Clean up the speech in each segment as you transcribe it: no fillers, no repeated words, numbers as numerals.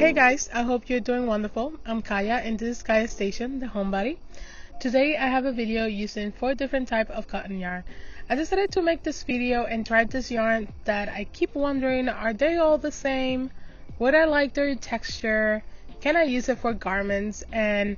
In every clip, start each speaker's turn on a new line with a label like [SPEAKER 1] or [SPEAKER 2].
[SPEAKER 1] Hey guys, I hope you're doing wonderful. I'm Kaya and this is Kayastation, the homebody. Today I have a video using 4 different types of cotton yarn. I decided to make this video and try this yarn that I keep wondering, are they all the same? Would I like their texture? Can I use it for garments? And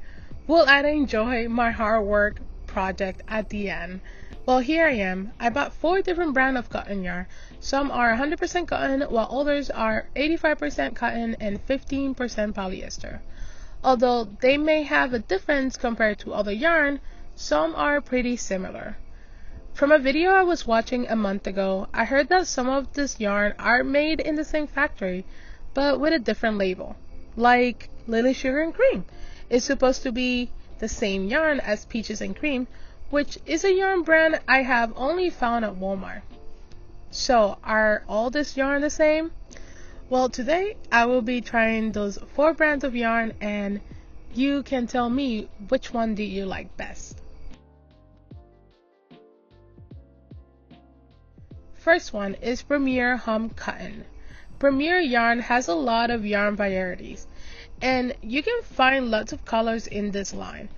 [SPEAKER 1] will I enjoy my hard work project at the end? Well, here I am. I bought 4 different brands of cotton yarn. Some are 100% cotton, while others are 85% cotton and 15% polyester. Although they may have a difference compared to other yarn, some are pretty similar. From a video I was watching a month ago, I heard that some of this yarn are made in the same factory, but with a different label. Like Lily Sugar and Cream. It's supposed to be the same yarn as Peaches and Creme, which is a yarn brand I have only found at Walmart. So, are all this yarn the same? Well, today I will be trying those 4 brands of yarn and you can tell me which one do you like best. First one is Premier Hum Cotton. Premier yarn has a lot of yarn varieties and you can find lots of colors in this line.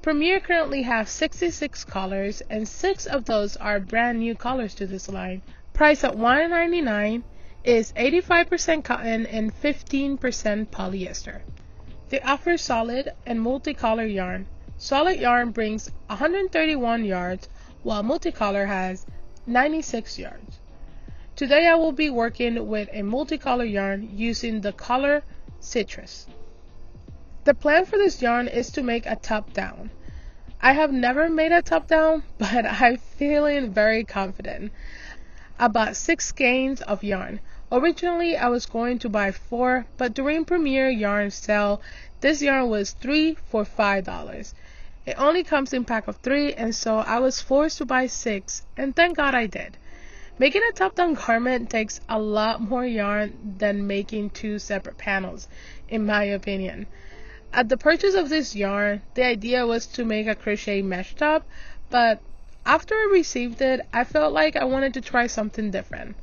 [SPEAKER 1] Premier currently have 66 colors and 6 of those are brand new colors to this line. Priced at $1.99, is 85% cotton and 15% polyester. They offer solid and multicolor yarn. Solid yarn brings 131 yards while multicolor has 96 yards. Today I will be working with a multicolor yarn using the color Citrus. The plan for this yarn is to make a top down. I have never made a top down, but I'm feeling very confident. I bought 6 skeins of yarn. Originally I was going to buy 4, but during Premier yarn sale, this yarn was 3 for $5. It only comes in pack of 3 and so I was forced to buy 6 and thank God I did. Making a top down garment takes a lot more yarn than making 2 separate panels, in my opinion. At the purchase of this yarn, the idea was to make a crochet mesh top, but after I received it, I felt like I wanted to try something different.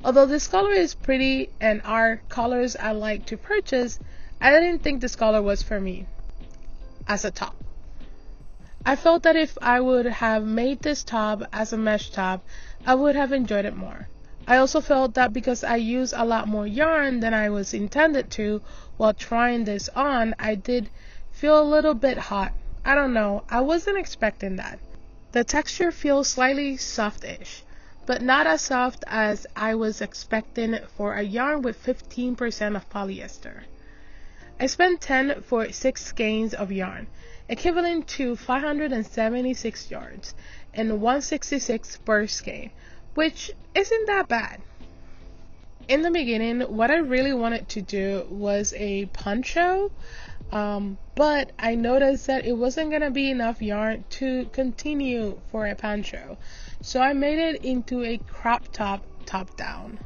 [SPEAKER 1] Although this color is pretty and are colors I like to purchase, I didn't think this color was for me as a top. I felt that if I would have made this top as a mesh top, I would have enjoyed it more. I also felt that because I used a lot more yarn than I was intended to while trying this on, I did feel a little bit hot. I don't know, I wasn't expecting that. The texture feels slightly soft-ish, but not as soft as I was expecting for a yarn with 15% of polyester. I spent 10 for 6 skeins of yarn, equivalent to 576 yards, and 166 per skein, which isn't that bad. In the beginning, what I really wanted to do was a poncho, but I noticed that it wasn't going to be enough yarn to continue for a poncho, so I made it into a crop top down.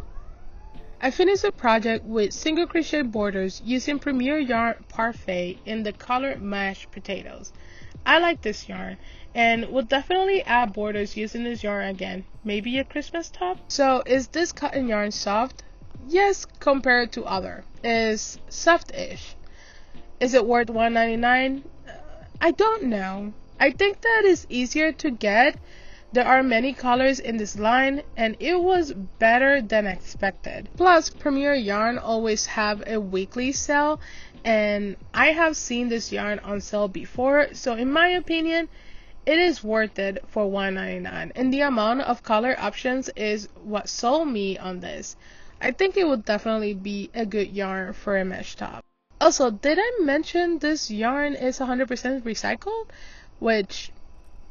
[SPEAKER 1] I finished the project with single crochet borders using Premier yarn Parfait in the color mashed potatoes. I like this yarn and will definitely add borders using this yarn again, maybe a Christmas top. So is this cotton yarn soft? Yes, compared to other. Is soft-ish. Is it worth $1.99? I don't know. I think that is easier to get. There are many colors in this line and it was better than expected. Plus, Premier yarn always have a weekly sale and I have seen this yarn on sale before, so in my opinion, it is worth it for $1.99 and the amount of color options is what sold me on this. I think it would definitely be a good yarn for a mesh top. Also, did I mention this yarn is 100% recycled? Which,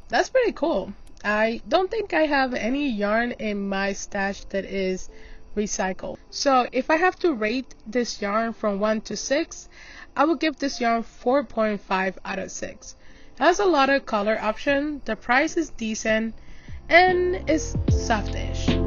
[SPEAKER 1] that's pretty cool. I don't think I have any yarn in my stash that is recycled. So if I have to rate this yarn from 1 to 6, I would give this yarn 4.5 out of 6. It has a lot of color option, the price is decent, and it's soft-ish.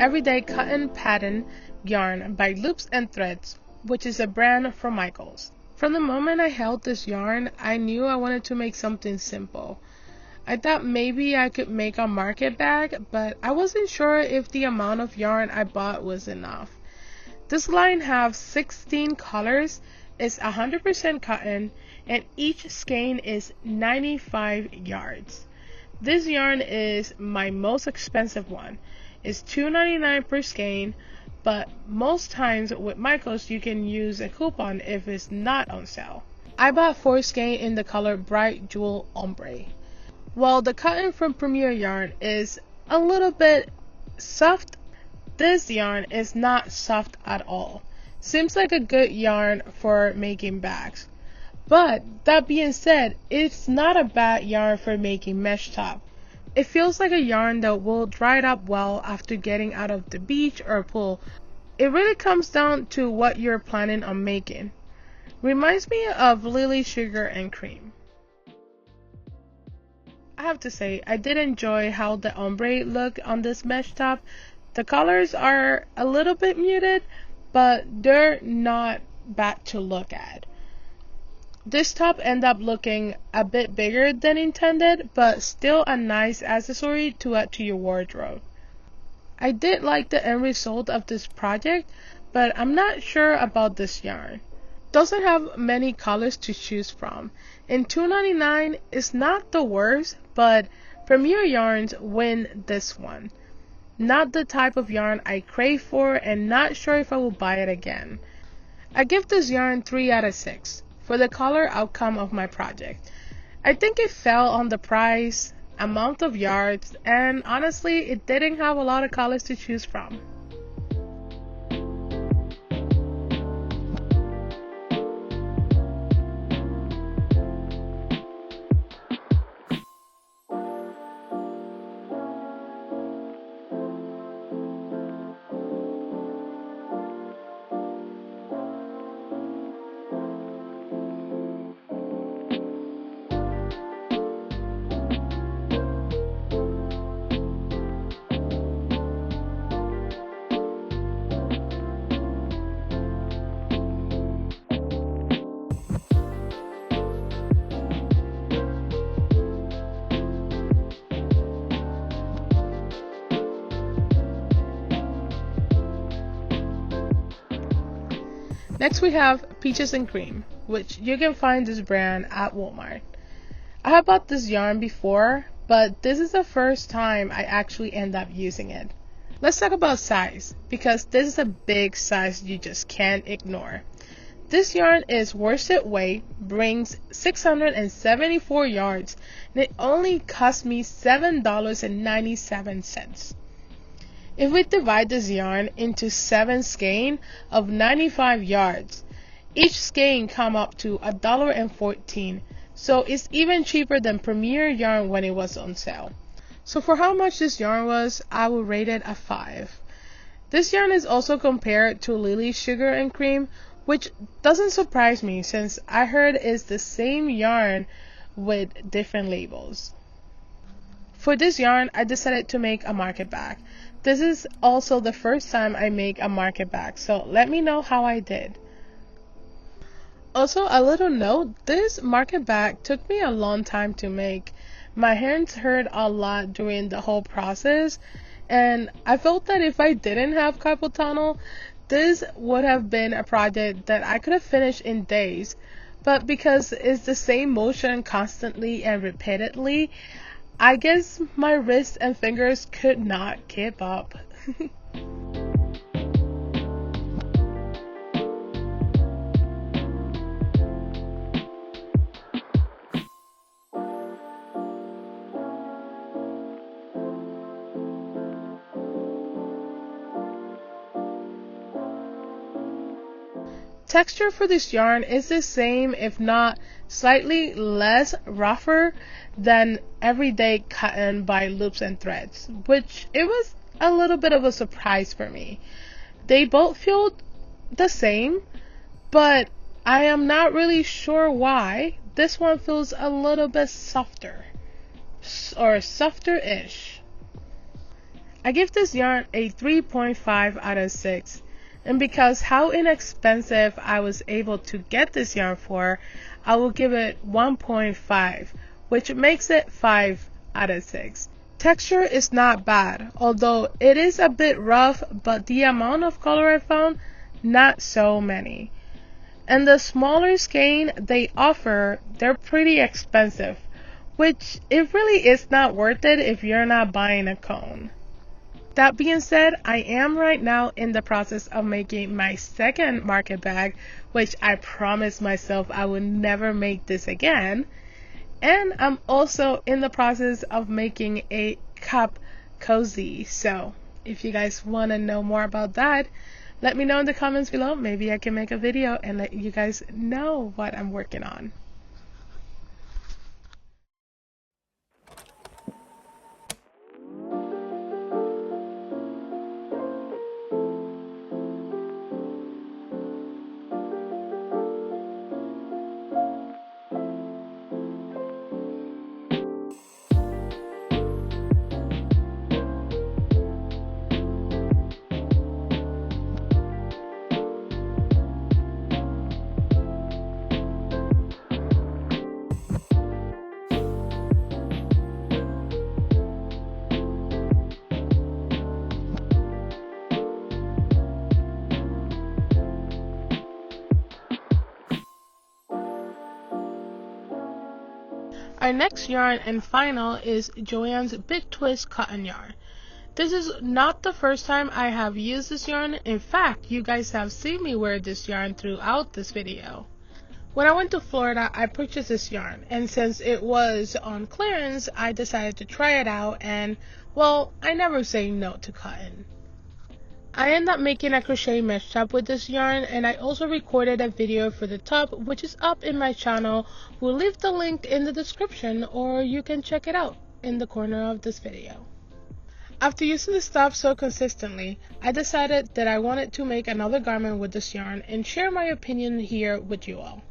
[SPEAKER 1] Everyday Cotton Pattern yarn by Loops and Threads, which is a brand from Michels. From the moment I held this yarn, I knew I wanted to make something simple. I thought maybe I could make a market bag, but I wasn't sure if the amount of yarn I bought was enough. This line has 16 colors, is 100% cotton, and each skein is 95 yards. This yarn is my most expensive one. It's $2.99 per skein, but most times with Michels you can use a coupon if it's not on sale. I bought 4 skein in the color Bright Jewel Ombre. While the cotton from Premier yarn is a little bit soft, this yarn is not soft at all. Seems like a good yarn for making bags. But that being said, it's not a bad yarn for making mesh top. It feels like a yarn that will dry up well after getting out of the beach or pool. It really comes down to what you're planning on making. Reminds me of Lily Sugar and Cream. I have to say, I did enjoy how the ombre looked on this mesh top. The colors are a little bit muted, but they're not bad to look at. This top ended up looking a bit bigger than intended, but still a nice accessory to add to your wardrobe. I did like the end result of this project, but I'm not sure about this yarn. Doesn't have many colors to choose from, and $2.99 is not the worst, but Premier yarns win this one. Not the type of yarn I crave for, and not sure if I will buy it again. I give this yarn 3 out of 6 for the color outcome of my project. I think it fell on the price, amount of yards, and honestly it didn't have a lot of colors to choose from. Next we have Peaches and Creme, which you can find this brand at Walmart. I have bought this yarn before, but this is the first time I actually end up using it. Let's talk about size, because this is a big size you just can't ignore. This yarn is worsted weight, brings 674 yards, and it only cost me $7.97. If we divide this yarn into 7 skein of 95 yards, each skein come up to $1.14, so it's even cheaper than Premier yarn when it was on sale. So for how much this yarn was, I would rate it a 5. This yarn is also compared to Lily Sugar and Cream, which doesn't surprise me since I heard it's the same yarn with different labels. For this yarn, I decided to make a market bag. This is also the first time I make a market bag, so let me know how I did. Also, a little note, this market bag took me a long time to make. My hands hurt a lot during the whole process, and I felt that if I didn't have carpal tunnel, this would have been a project that I could have finished in days. But because it's the same motion constantly and repeatedly, I guess my wrists and fingers could not keep up. Texture for this yarn is the same, if not slightly less rougher than Everyday Cotton by Loops and Threads, which it was a little bit of a surprise for me. They both feel the same, but I am not really sure why. This one feels a little bit softer, or softer-ish. I give this yarn a 3.5 out of 6. And because how inexpensive I was able to get this yarn for, I will give it 1.5, which makes it 5 out of 6. Texture is not bad, although it is a bit rough, but the amount of color I found, not so many. And the smaller skein they offer, they're pretty expensive, which it really is not worth it if you're not buying a cone. That being said, I am right now in the process of making my second market bag, which I promised myself I would never make this again. And I'm also in the process of making a cup cozy. So if you guys want to know more about that, let me know in the comments below. Maybe I can make a video and let you guys know what I'm working on. Our next yarn and final is Joann's Big Twist cotton yarn. This is not the first time I have used this yarn. In fact, you guys have seen me wear this yarn throughout this video. When I went to Florida, I purchased this yarn, and since it was on clearance, I decided to try it out, and well, I never say no to cotton. I ended up making a crochet mesh top with this yarn, and I also recorded a video for the top, which is up in my channel. We'll leave the link in the description, or you can check it out in the corner of this video. After using this top so consistently, I decided that I wanted to make another garment with this yarn and share my opinion here with you all.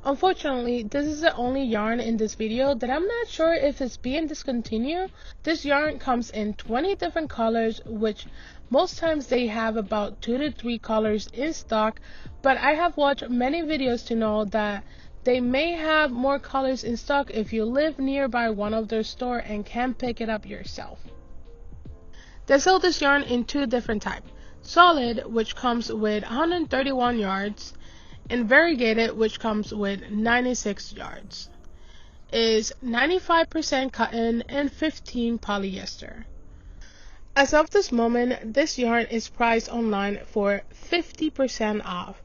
[SPEAKER 1] Unfortunately, this is the only yarn in this video that I'm not sure if it's being discontinued. This yarn comes in 20 different colors, which most times they have about 2 to 3 colors in stock, but I have watched many videos to know that they may have more colors in stock if you live nearby one of their stores and can pick it up yourself. They sell this yarn in 2 different types. Solid, which comes with 131 yards, and variegated, which comes with 96 yards. Is 95% cotton and 15 polyester. As of this moment, this yarn is priced online for 50% off.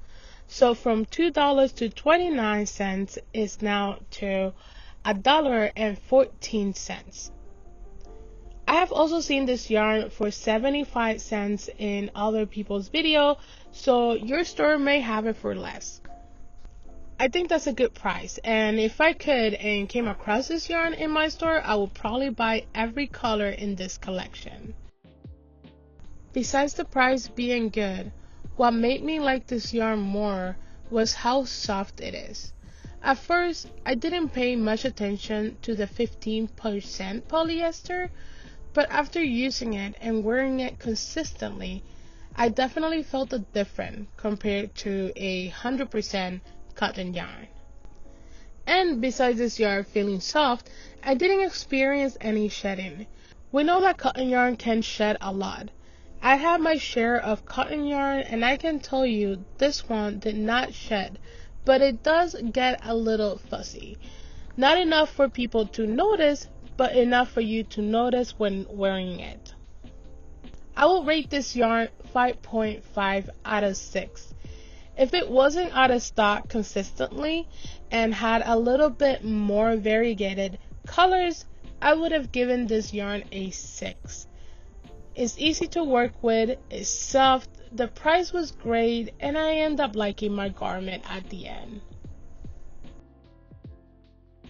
[SPEAKER 1] So from $2 to 29 cents is now to $1.14. I have also seen this yarn for 75 cents in other people's video, so your store may have it for less. I think that's a good price, and if I could and came across this yarn in my store, I would probably buy every color in this collection. Besides the price being good, what made me like this yarn more was how soft it is. At first, I didn't pay much attention to the 15% polyester, but after using it and wearing it consistently, I definitely felt a difference compared to a 100% cotton yarn. And besides this yarn feeling soft, I didn't experience any shedding. We know that cotton yarn can shed a lot. I have my share of cotton yarn, and I can tell you this one did not shed, but it does get a little fuzzy. Not enough for people to notice, but enough for you to notice when wearing it. I will rate this yarn 5.5 out of 6. If it wasn't out of stock consistently and had a little bit more variegated colors, I would have given this yarn a 6. It's easy to work with, it's soft, the price was great, and I end up liking my garment at the end.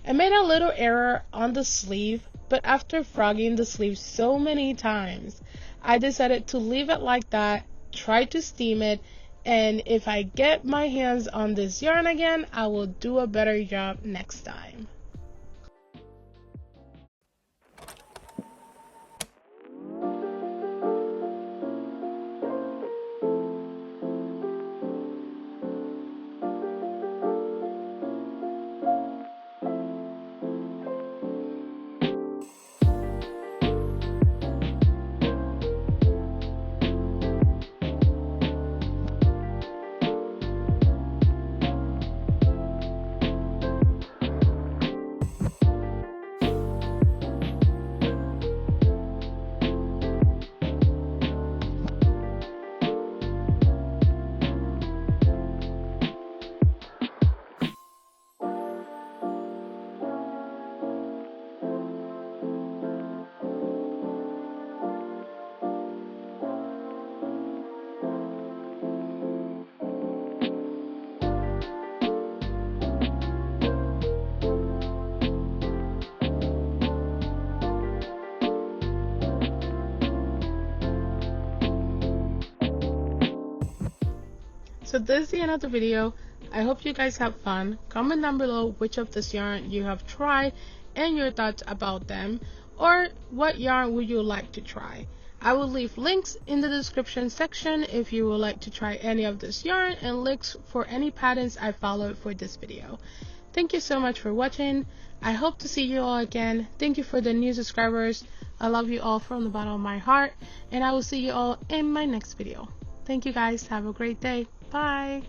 [SPEAKER 1] I made a little error on the sleeve, but after frogging the sleeve so many times, I decided to leave it like that, try to steam it, and if I get my hands on this yarn again, I will do a better job next time. So this is the end of the video. I hope you guys have fun. Comment down below which of this yarn you have tried and your thoughts about them, or what yarn would you like to try. I will leave links in the description section if you would like to try any of this yarn, and links for any patterns I followed for this video. Thank you so much for watching. I hope to see you all again. Thank you for the new subscribers. I love you all from the bottom of my heart, and I will see you all in my next video. Thank you guys. Have a great day. Bye.